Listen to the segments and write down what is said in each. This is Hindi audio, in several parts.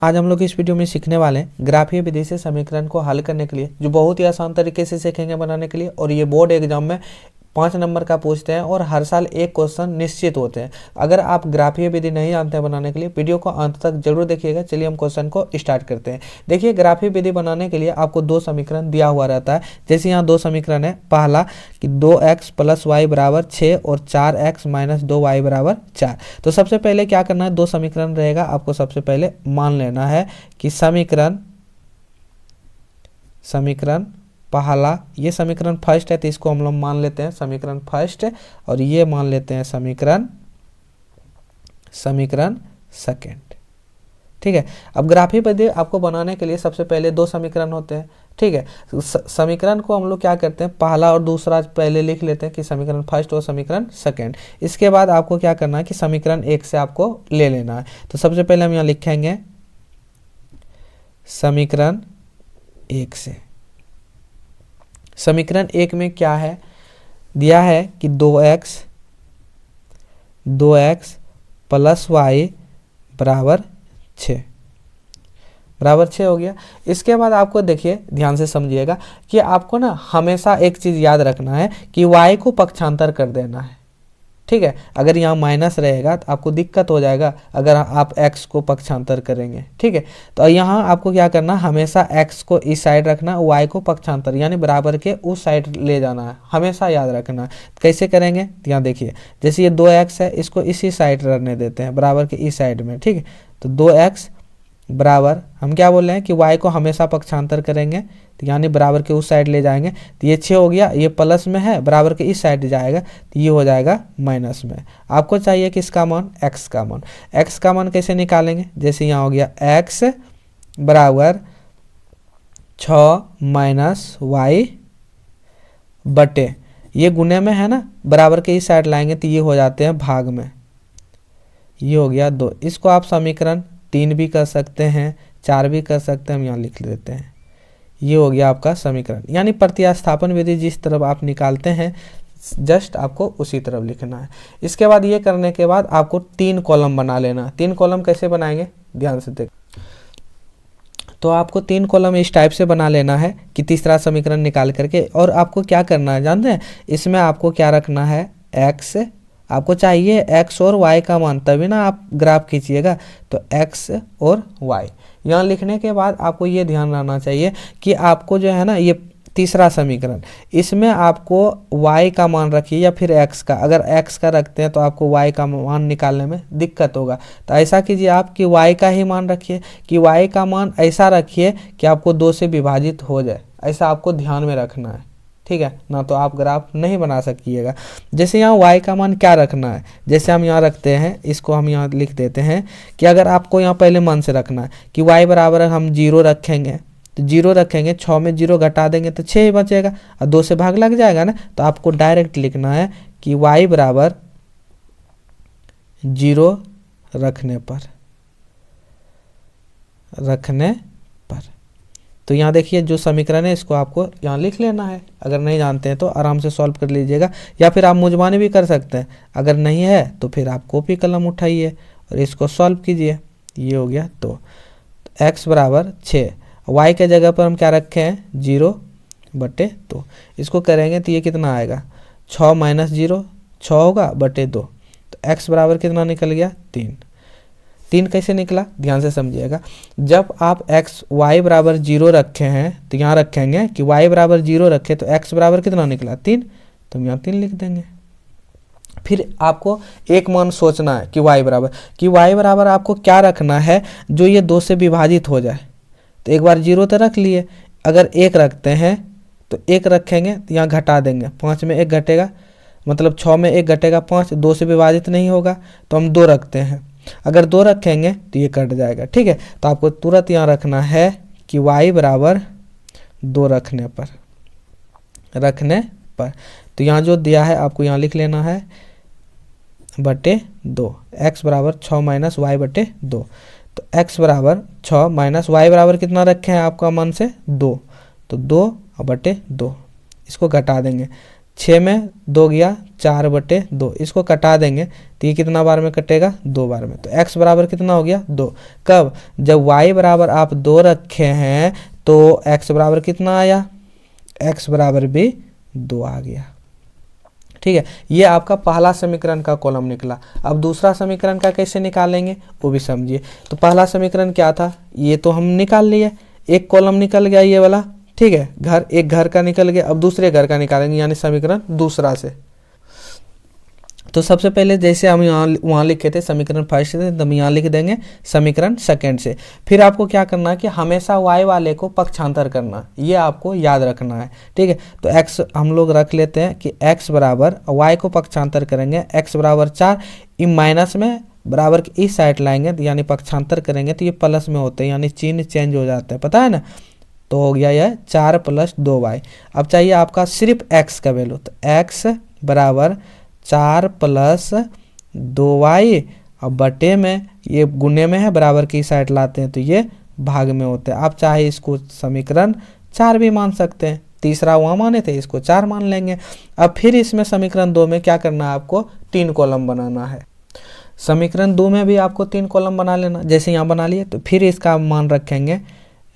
आज हम लोग इस वीडियो में सीखने वाले हैं ग्राफीय विधि से समीकरण को हल करने के लिए, जो बहुत ही आसान तरीके से सीखेंगे बनाने के लिए। और ये बोर्ड एग्जाम में 5 नंबर का पूछते हैं और हर साल एक क्वेश्चन निश्चित होते हैं। अगर आप ग्राफीय विधि नहीं जानते हैं बनाने के लिए, वीडियो को अंत तक जरूर देखिएगा। चलिए हम क्वेश्चन को स्टार्ट करते हैं। देखिए, ग्राफीय विधि बनाने के लिए आपको 2 समीकरण दिया हुआ रहता है। जैसे यहाँ 2 समीकरण है। पहला कि 2x + y = 6 और 4x - 2y = 4। तो सबसे पहले क्या करना है, 2 समीकरण रहेगा, आपको सबसे पहले मान लेना है कि समीकरण पहला, ये समीकरण फर्स्ट है तो इसको हम लोग मान लेते हैं समीकरण फर्स्ट, और ये मान लेते हैं समीकरण सेकेंड। ठीक है। अब ग्राफीय विधि आपको बनाने के लिए सबसे पहले 2 समीकरण होते हैं। ठीक है। समीकरण को हम लोग क्या करते हैं, पहला और दूसरा पहले लिख लेते हैं कि समीकरण फर्स्ट और समीकरण सेकेंड। इसके बाद आपको क्या करना है कि समीकरण 1 से आपको ले लेना है। तो सबसे पहले हम यहाँ लिखेंगे समीकरण 1 से। समीकरण 1 में क्या है, दिया है कि 2x + y = 6 हो गया। इसके बाद आपको देखिए, ध्यान से समझिएगा कि आपको ना हमेशा एक चीज़ याद रखना है कि y को पक्षांतर कर देना है। ठीक है। अगर यहाँ माइनस रहेगा तो आपको दिक्कत हो जाएगा अगर आप x को पक्षांतर करेंगे। ठीक है। तो यहाँ आपको क्या करना, हमेशा x को इस साइड रखना, y को पक्षांतर यानी बराबर के उस साइड ले जाना है, हमेशा याद रखना है। कैसे करेंगे, यहाँ देखिए, जैसे ये 2x है, इसको इसी साइड रहने देते हैं, बराबर के इस साइड में। ठीक है। तो 2x बराबर, हम क्या बोल रहे हैं कि y को हमेशा पक्षांतर करेंगे, तो यानी बराबर के उस साइड ले जाएंगे। तो ये 6 हो गया, ये प्लस में है, बराबर के इस साइड जाएगा तो ये हो जाएगा माइनस में। आपको चाहिए कि इसका मान x का मान। x का मान कैसे निकालेंगे, जैसे यहाँ हो गया x बराबर 6 - y बटे, ये गुने में है ना, बराबर के इस साइड लाएंगे तो ये हो जाते हैं भाग में, ये हो गया 2। इसको आप समीकरण 3 भी कर सकते हैं, 4 भी कर सकते हैं, हम यहाँ लिख लेते हैं। ये हो गया आपका समीकरण, यानी प्रतिस्थापन विधि जिस तरफ आप निकालते हैं जस्ट आपको उसी तरफ लिखना है। इसके बाद ये करने के बाद आपको 3 कॉलम बना लेना। 3 कॉलम कैसे बनाएंगे, ध्यान से देख। तो आपको 3 कॉलम इस टाइप से बना लेना है कि तीसरा समीकरण निकाल करके, और आपको क्या करना है जानते हैं, इसमें आपको क्या रखना है, x, आपको चाहिए x और y का मान, तभी ना आप ग्राफ खींचिएगा। तो x और y यहाँ लिखने के बाद आपको ये ध्यान रखना चाहिए कि आपको जो है ना, ये तीसरा समीकरण, इसमें आपको y का मान रखिए या फिर x का। अगर x का रखते हैं तो आपको y का मान निकालने में दिक्कत होगा, तो ऐसा कीजिए आप कि y का ही मान रखिए, कि y का मान ऐसा रखिए कि आपको 2 से विभाजित हो जाए, ऐसा आपको ध्यान में रखना है। ठीक है ना, तो आप ग्राफ नहीं बना सकिएगा। जैसे यहाँ y का मान क्या रखना है, जैसे हम यहाँ रखते हैं, इसको हम यहाँ लिख देते हैं कि अगर आपको यहाँ पहले मन से रखना है कि y बराबर हम 0 रखेंगे, तो 0 रखेंगे, 6 में 0 घटा देंगे तो 6 ही बचेगा, और 2 से भाग लग जाएगा ना। तो आपको डायरेक्ट लिखना है कि y बराबर 0 रखने पर तो यहाँ देखिए जो समीकरण है इसको आपको यहाँ लिख लेना है। अगर नहीं जानते हैं तो आराम से सॉल्व कर लीजिएगा, या फिर आप मुझमाने भी कर सकते हैं। अगर नहीं है तो फिर आप कॉपी कलम उठाइए और इसको सॉल्व कीजिए। ये हो गया 2, x बराबर 6, y के जगह पर हम क्या रखे हैं, 0/2। इसको करेंगे तो ये कितना आएगा, 6 - 0 6 होगा बटे 2। तो x बराबर कितना निकल गया, 3। कैसे निकला, ध्यान से समझिएगा। जब आप y बराबर 0 रखे हैं तो यहाँ रखेंगे कि y बराबर 0 रखे तो x बराबर कितना निकला, 3, तो हम यहाँ 3 लिख देंगे। फिर आपको एक मान सोचना है कि y बराबर आपको क्या रखना है, जो ये 2 से विभाजित हो जाए। तो एक बार 0 तो रख लिए, अगर 1 रखते हैं तो 1 रखेंगे तो यहाँ घटा देंगे, 5 में 1 घटेगा, मतलब 6 में 1 घटेगा, 5 2 से विभाजित नहीं होगा, तो हम 2 रखते हैं। अगर 2 रखेंगे तो ये कट जाएगा। ठीक है। तो आपको तुरंत यहाँ रखना है कि y बराबर 2 रखने पर। तो यहाँ जो दिया है आपको यहाँ लिख लेना है बटे 2, x बराबर 6 - y बटे 2। तो x बराबर 6 - y बराबर कितना रखे हैं आपका मन से, 2, तो 2 बटे 2, इसको घटा देंगे, 6 में 2 गया 4/2, इसको कटा देंगे तो ये कितना बार में कटेगा, 2 बार में। तो x बराबर कितना हो गया, 2। कब, जब y बराबर आप 2 रखे हैं तो x बराबर कितना आया, x बराबर भी 2 आ गया। ठीक है, ये आपका पहला समीकरण का कॉलम निकला। अब दूसरा समीकरण का कैसे निकालेंगे वो भी समझिए। तो पहला समीकरण क्या था, ये तो हम निकाल लिए, एक कॉलम निकल गया ये वाला। ठीक है, एक घर का निकल गया। अब दूसरे घर का निकालेंगे, यानी समीकरण दूसरा से। तो सबसे पहले जैसे हम वहाँ लिखे थे समीकरण फर्स्ट से, तब यहाँ लिख देंगे समीकरण सेकंड से। फिर आपको क्या करना है कि हमेशा y वाले को पक्षांतर करना, ये आपको याद रखना है। ठीक है, तो x हम लोग रख लेते हैं कि x बराबर y को पक्षांतर करेंगे, x बराबर 4, माइनस में बराबर की इस साइड लाएंगे तो यानी पक्षांतर करेंगे तो ये प्लस में होते हैं, यानी चिन्ह चेंज हो जाता है, पता है ना। तो हो गया यह 4 + 2y। अब चाहिए आपका सिर्फ x का वैल्यू, तो x बराबर 4 + 2y। अब बटे में ये गुने में है, बराबर की साइड लाते हैं तो ये भाग में होते हैं। आप चाहे इसको समीकरण 4 भी मान सकते हैं, तीसरा वहाँ माने थे, इसको 4 मान लेंगे। अब फिर इसमें समीकरण 2 में क्या करना है, आपको 3 कॉलम बनाना है। समीकरण 2 में भी आपको 3 कॉलम बना लेना, जैसे यहाँ बना लिए। तो फिर इसका मान रखेंगे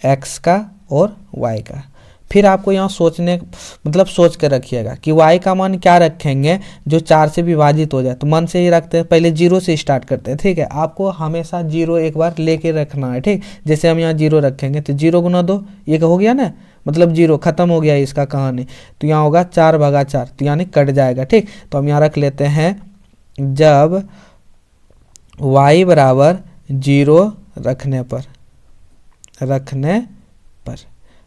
x का और y का। फिर आपको यहाँ सोच कर रखिएगा कि y का मान क्या रखेंगे जो 4 से विभाजित हो जाए। तो मन से ही रखते हैं, पहले 0 से स्टार्ट करते हैं। ठीक है, आपको हमेशा 0 एक बार लेके रखना है। ठीक, जैसे हम यहाँ 0 रखेंगे तो 0 × 2 ये हो गया ना, मतलब 0 खत्म हो गया इसका कहानी। तो यहाँ होगा 4/4, तो यानी कट जाएगा। ठीक, तो हम यहाँ रख लेते हैं जब y बराबर 0 रखने पर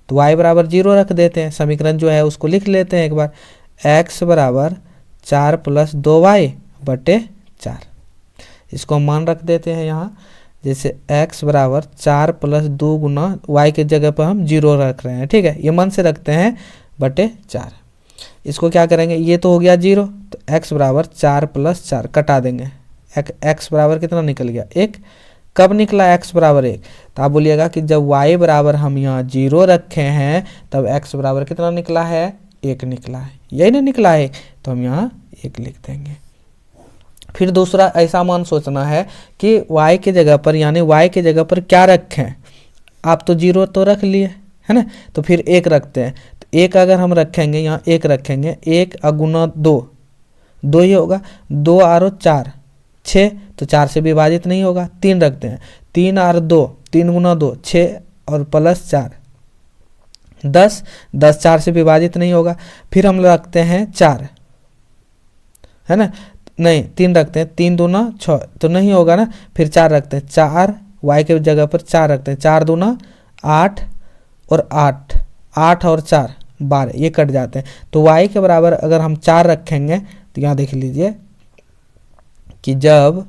तो y बराबर 0 रख देते हैं। समीकरण जो है उसको लिख लेते हैं एक बार, x बराबर 4 + 2y/4। इसको हम मान रख देते हैं यहाँ, जैसे x बराबर 4 + 2 गुना y के जगह पर हम 0 रख रहे हैं। ठीक है, ये मन से रखते हैं /4। इसको क्या करेंगे, ये तो हो गया 0, तो x बराबर 4 + 4 कटा देंगे। x बराबर कितना निकल गया, 1। कब निकला x बराबर 1, तो आप बोलिएगा कि जब y बराबर हम यहाँ 0 रखे हैं तब x बराबर कितना निकला है, 1 निकला है। यही ना निकला है, तो हम यहाँ 1 लिख देंगे। फिर दूसरा ऐसा मान सोचना है कि y के जगह पर, यानी y के जगह पर क्या रखें। आप तो 0 तो रख लिए है ना, तो फिर 1 रखते हैं। तो 1 अगर हम रखेंगे, यहाँ 1 रखेंगे, 1 × 2 ही होगा, 2 और 4 6, तो 4 से विभाजित नहीं होगा। 3 रखते हैं, 3 और 2 3 × 2 6 और +4 10, 10 4 से विभाजित नहीं होगा। फिर हम रखते हैं 4, है ना, नहीं 3 रखते हैं, 3 दूना 6 तो नहीं होगा ना। फिर 4 रखते हैं, 4 y के जगह पर 4 रखते हैं, 4 दूना 8 और 8 और 4 12, ये कट जाते हैं। तो y के बराबर अगर हम 4 रखेंगे तो यहाँ देख लीजिए कि जब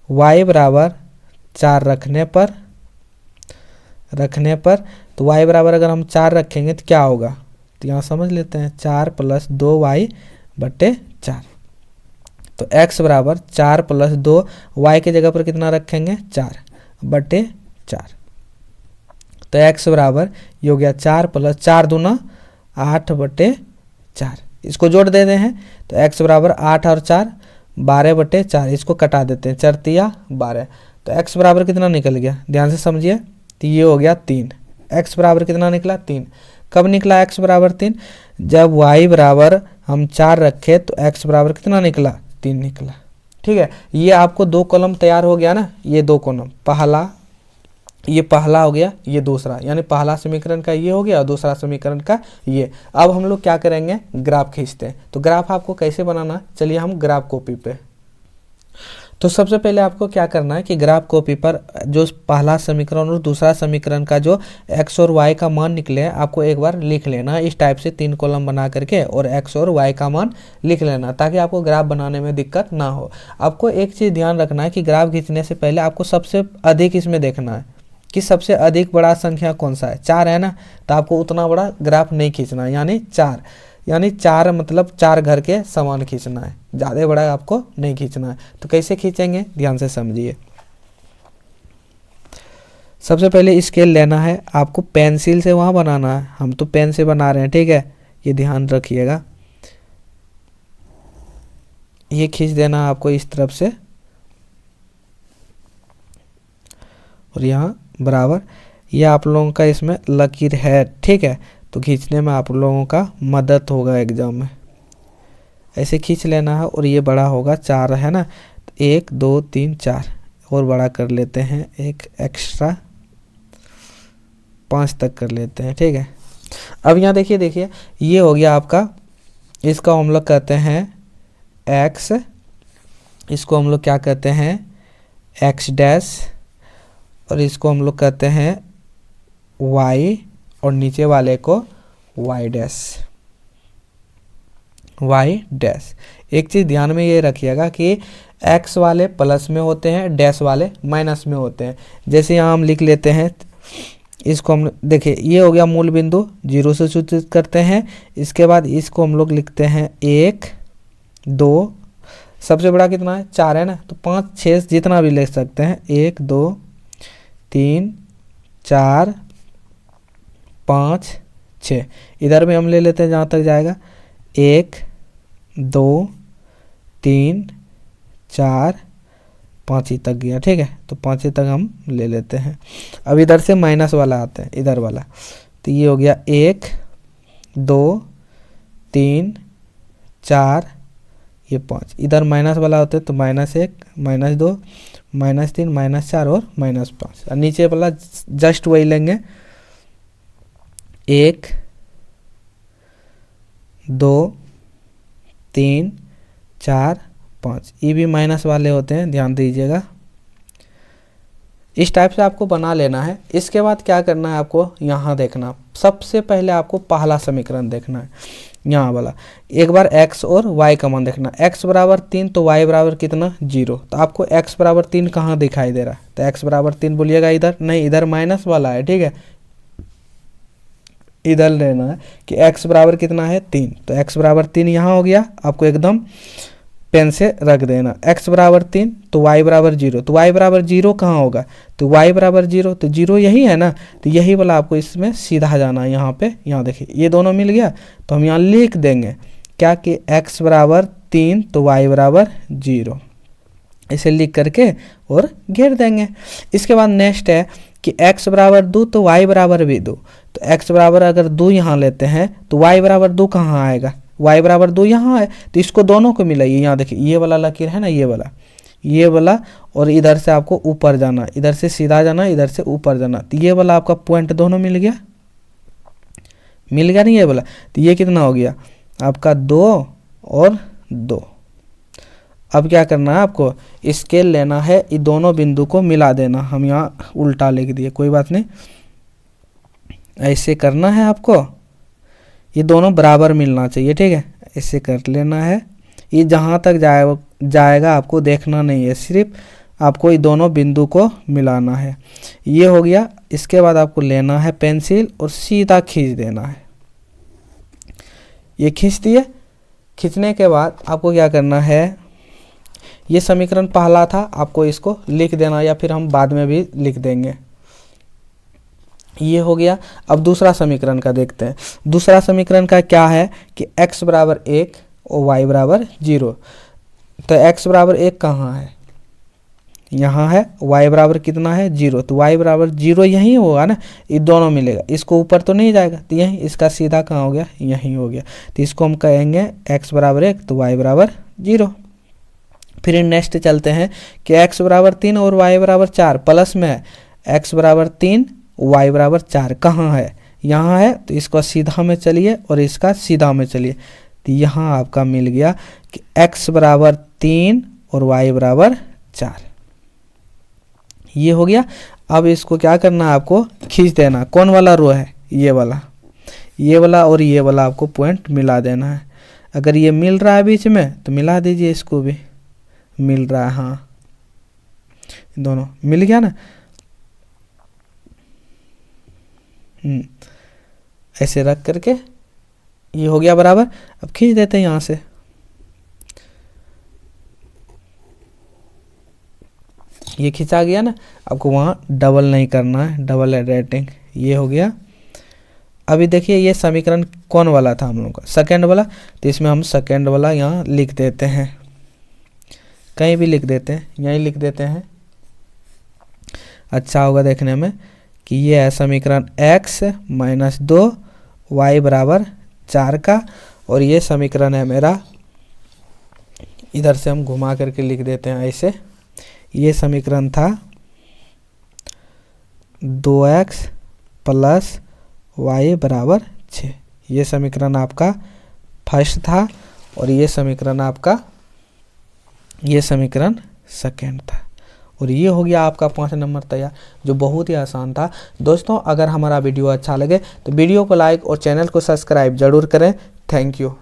y बराबर 4 रखने पर तो y बराबर अगर हम 4 रखेंगे तो क्या होगा, तो यहाँ समझ लेते हैं, 4 + 2y/4। तो x बराबर 4 + 2, y के जगह पर कितना रखेंगे, 4/4। तो x बराबर ये हो गया 4 + 4 दूना 8/4। इसको जोड़ देते हैं, तो x बराबर 8 और 4 12/4। इसको कटा देते हैं, 4 × 12। तो x बराबर कितना निकल गया, ध्यान से समझिए। तो ये हो गया 3। x बराबर कितना निकला, 3। कब निकला x बराबर 3, जब y बराबर हम 4 रखे तो x बराबर कितना निकला, 3 निकला। ठीक है, ये आपको 2 कॉलम तैयार हो गया ना, ये 2 कॉलम, ये पहला हो गया, ये दूसरा, यानी पहला समीकरण का ये हो गया और दूसरा समीकरण का ये। अब हम लोग क्या करेंगे, ग्राफ खींचते हैं। तो ग्राफ आपको कैसे बनाना है, चलिए हम ग्राफ कॉपी पे। तो सबसे पहले आपको क्या करना है कि ग्राफ कॉपी पर जो पहला समीकरण और दूसरा समीकरण का जो x और y का मान निकले हैं आपको एक बार लिख लेना इस टाइप से 3 कॉलम बना करके, और x और y का मान लिख लेना ताकि आपको ग्राफ बनाने में दिक्कत ना हो। आपको एक चीज़ ध्यान रखना है कि ग्राफ खींचने से पहले आपको सबसे अधिक इसमें देखना है कि सबसे अधिक बड़ा संख्या कौन सा है, 4 है ना, तो आपको उतना बड़ा ग्राफ नहीं खींचना है, यानी 4 मतलब 4 घर के समान खींचना है, ज़्यादा बड़ा आपको नहीं खींचना है। तो कैसे खींचेंगे, ध्यान से समझिए। सबसे पहले स्केल लेना है, आपको पेंसिल से वहाँ बनाना है, हम तो पेन से बना रहे हैं। ठीक है, ये ध्यान रखिएगा। ये खींच देना आपको इस तरफ से, और यहाँ बराबर। ये आप लोगों का इसमें लकीर है, ठीक है, तो खींचने में आप लोगों का मदद होगा एग्जाम में। ऐसे खींच लेना है, और ये बड़ा होगा 4 है ना, 1 2 3 4 और बड़ा कर लेते हैं, एक एक्स्ट्रा 5 तक कर लेते हैं, ठीक है। अब यहाँ देखिए ये हो गया आपका, इसका हम लोग कहते हैं x, इसको हम लोग क्या कहते हैं x डैश, और इसको हम लोग कहते हैं y, और नीचे वाले को y डैश, y डैश। एक चीज़ ध्यान में ये रखिएगा कि x वाले प्लस में होते हैं, डैश वाले माइनस में होते हैं। जैसे यहाँ हम लिख लेते हैं, इसको हम देखिए, ये हो गया मूल बिंदु, 0 से सूचित करते हैं। इसके बाद इसको हम लोग लिखते हैं 1 2, सबसे बड़ा कितना है 4 है ना, तो 5 6 जितना भी ले सकते हैं, 1 2 3 4 5 6। इधर भी हम ले लेते हैं जहाँ तक जाएगा, 1 2 3 4 5 ही तक गया, ठीक है, तो 5 ही तक हम ले लेते हैं। अब इधर से माइनस वाला आता है, इधर वाला, तो ये हो गया 1 2 3 4, ये 5। इधर माइनस वाला होता है तो -1 -2 -3 -4 और -5, और नीचे वाला जस्ट वही लेंगे, 1 2 3 4 5। ये भी माइनस वाले होते हैं, ध्यान दीजिएगा। इस टाइप से आपको बना लेना है। इसके बाद क्या करना है आपको, यहाँ देखना, सबसे पहले आपको पहला समीकरण देखना है, यहाँ वाला। एक बार x और y का मान देखना, x बराबर 3 तो y बराबर कितना 0, तो आपको x बराबर 3 कहाँ दिखाई दे रहा है, तो x बराबर 3 बोलिएगा, इधर नहीं, इधर माइनस वाला है, ठीक है। इधर लेना है कि x बराबर कितना है 3, तो x बराबर 3 यहाँ हो गया, आपको एकदम पेन से रख देना। x बराबर 3 तो y बराबर 0, तो y बराबर 0 कहाँ होगा, तो y बराबर 0, तो 0 यही है ना, तो यही वाला आपको इसमें सीधा जाना है। यहाँ पे, यहाँ देखिए ये दोनों मिल गया, तो हम यहाँ लिख देंगे क्या कि x बराबर 3 तो y बराबर 0, इसे लिख करके और घेर देंगे। इसके बाद नेक्स्ट है कि x बराबर 2 तो y बराबर भी 2, तो x बराबर अगर 2 यहाँ लेते हैं तो y बराबर 2 कहाँ आएगा, y बराबर 2 यहाँ है, तो इसको दोनों को मिलाइए। यहाँ देखिए ये वाला लकीर है ना, ये वाला, और इधर से आपको ऊपर जाना, इधर से सीधा जाना, इधर से ऊपर जाना, तो ये वाला आपका पॉइंट दोनों मिल गया नहीं ये वाला, तो ये कितना हो गया आपका 2 और 2। अब क्या करना है आपको, स्केल लेना है, ये दोनों बिंदु को मिला देना। हम यहाँ उल्टा लिख दिए, कोई बात नहीं, ऐसे करना है आपको, ये दोनों बराबर मिलना चाहिए, ठीक है, ऐसे कर लेना है। ये जहाँ तक जाएगा आपको देखना नहीं है, सिर्फ आपको ये दोनों बिंदु को मिलाना है। ये हो गया। इसके बाद आपको लेना है पेंसिल और सीधा खींच देना है। ये खींच दिए, खींचने के बाद आपको क्या करना है, ये समीकरण पहला था, आपको इसको लिख देना, या फिर हम बाद में भी लिख देंगे। ये हो गया। अब दूसरा समीकरण का देखते हैं। दूसरा समीकरण का क्या है कि x बराबर 1 और y बराबर 0, तो x बराबर 1 कहाँ है, यहाँ है, y बराबर कितना है 0, तो y बराबर 0 यहीं होगा ना, ये दोनों मिलेगा, इसको ऊपर तो नहीं जाएगा, तो यहीं, इसका सीधा कहाँ हो गया, यहीं हो गया, तो इसको हम कहेंगे x बराबर 1 तो y बराबर 0। फिर नेक्स्ट चलते हैं कि x बराबर 3 और y बराबर 4, प्लस में है, x बराबर 3 y बराबर 4 कहाँ है, यहाँ है, तो इसको सीधा में चलिए और इसका सीधा में चलिए, तो यहाँ आपका मिल गया कि x बराबर 3 और y बराबर 4। ये हो गया। अब इसको क्या करना है, आपको खींच देना। कौन वाला रो है, ये वाला और ये वाला आपको पॉइंट मिला देना है। अगर ये मिल रहा है बीच में तो मिला दीजिए, इसको भी मिल रहा है, हाँ दोनों मिल गया ना। ऐसे रख करके ये हो गया बराबर। अब खींच देते हैं यहाँ से, ये खींचा गया ना, आपको वहाँ डबल नहीं करना है, डबल रेटिंग। ये हो गया। अभी देखिए ये समीकरण कौन वाला था हम लोग का, सेकेंड वाला, तो इसमें हम सेकेंड वाला यहाँ लिख देते हैं। कहीं भी लिख देते हैं, यहीं लिख देते हैं, अच्छा होगा देखने में कि ये है समीकरण x माइनस 2 y बराबर 4 का। और ये समीकरण है मेरा, इधर से हम घुमा करके लिख देते हैं ऐसे, ये समीकरण था 2x प्लस y बराबर 6। ये समीकरण आपका फर्स्ट था और ये समीकरण आपका, ये समीकरण सेकेंड था। और ये हो गया आपका 5 नंबर तैयार, जो बहुत ही आसान था। दोस्तों अगर हमारा वीडियो अच्छा लगे तो वीडियो को लाइक और चैनल को सब्सक्राइब जरूर करें। Thank you.